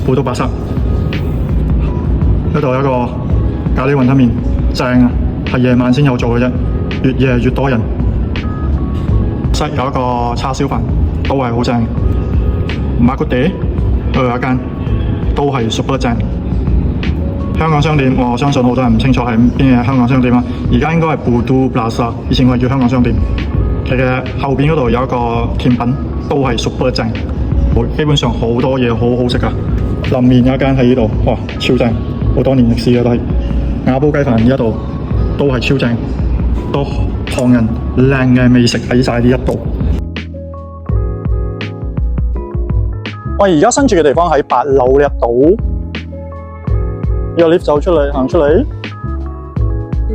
好多白色。呢度有一個咖喱雲吞麵，正啊，係夜晚先有做嘅啫，越夜越多人。有一個叉燒飯，都係好正。馬古地有一間，都係 super 正。香港商店，我相信好多人唔清楚係邊嘅香港商店啊。而家應該係Pudu Plaza，以前我係叫香港商店。佢嘅後邊嗰度有一個甜品，都係 super 正。基本上好多嘢好好食噶。臨面有一間喺呢度，哇，超正，好多年歷史嘅都係。瓦煲雞飯呢一度都係超正，都唐人靚嘅美食喺晒呢一度。我而家身處嘅地方喺8樓呢一度，呢個 lift 走出嚟，行出嚟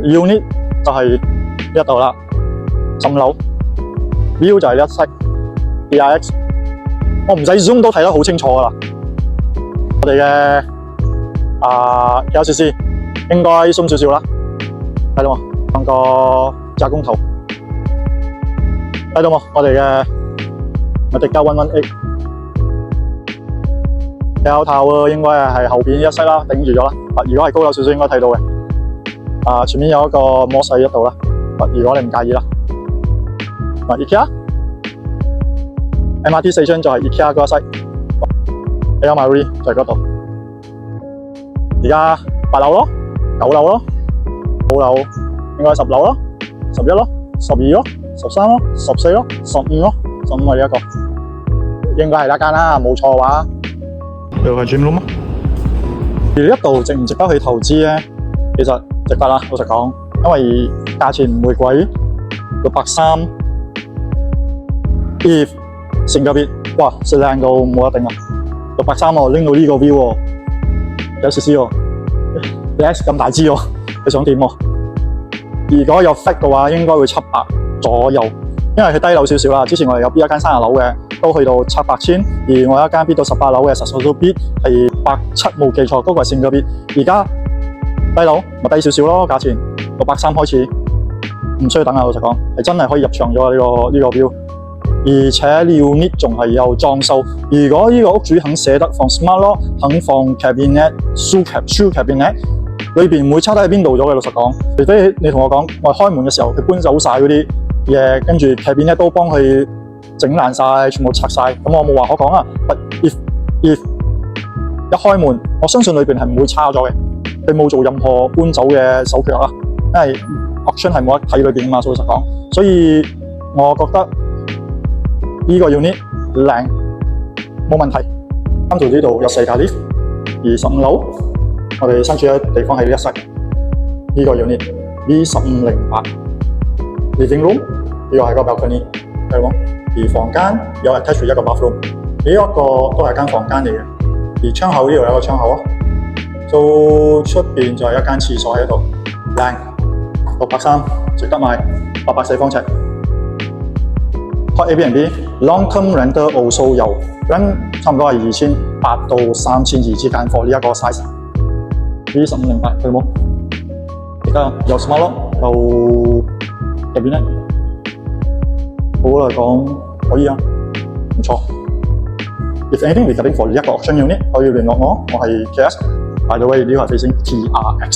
，unit 就係呢一度啦，10樓 ，view 就係呢一室 ，DIX， 我唔使 zoom 都睇得好清楚噶啦。我哋嘅KLCC 應該 zoom 少少啦，睇到冇？放個炸工頭，睇到冇？我哋嘅118。KL Tower 應該係後邊一室啦，頂住咗啦。如果係高有少少應該睇到嘅。前面有一個摩西一度啦。如果你唔介意啦。IKEA MRT station 就係 IKEA 嗰一室。El Mari 就係嗰度。而家8樓咯，9樓咯，9樓應該係10樓咯，11咯，12咯，13咯，14咯，15咯，15係呢一個。應該係呢間啦，冇錯嘅話。呢度係 gym room 咯。而呢一度值唔值得去投資咧？其實值得啦，老實講，因為價錢唔會貴，630。if 成個別，哇，實靚到冇得頂啊！630喎，拎到呢個 view 喎，有少少喎 ，less 咁大支喎，你想點喎？如果有 fit 嘅話，應該會700左右。因為佢低樓少少啦，之前我哋有 B 一間30樓嘅，都去到700千，而我有一間 B 到18樓嘅，Sasol B 係170冇記錯，嗰個係成個 B。而家低樓咪低少少咯，價錢630開始，唔需要等啊！老實講，係真係可以入場咗呢個標，而且 unit 仲係有裝修。如果呢個屋主肯捨得放 smart 咯，肯放 cabinet、shoe cabinet， 裏邊唔會差得喺邊度咗嘅。老實講，除非你同我講，我開門嘅時候佢搬走晒嗰啲嘢，跟住cabinet都幫佢整爛晒，全部拆晒，咁我冇話可講啊。But if 一開門，我相信裏邊係唔會差咗嘅，佢冇做任何搬走嘅手腳啦，因為 auction 係冇得睇裏邊嘛，老實講，所以我覺得呢個 unit 靚，冇問題。跟住呢度有4架 lift， 而15樓我哋身處嘅地方係呢一室，呢個 unit B1508。living room 呢個係個 balcony， 係冇？而房間有 attach 一個 bathroom， 呢一個都係間房間嚟嘅。而窗口呢度有一個窗口啊，到出邊就係一間廁所喺度，靚，630值得買，800四方尺。Hot Airbnb long term rental also 有，咁差唔多係2800到3200之間 for 呢一個 size。B1508係冇？而家有 smart 咯，有入邊咧，好嚟講可以啊，唔錯。If anything regarding for 呢一個auction unit，可以聯絡我，我係 KS。By the way，呢個係飛星 TRX。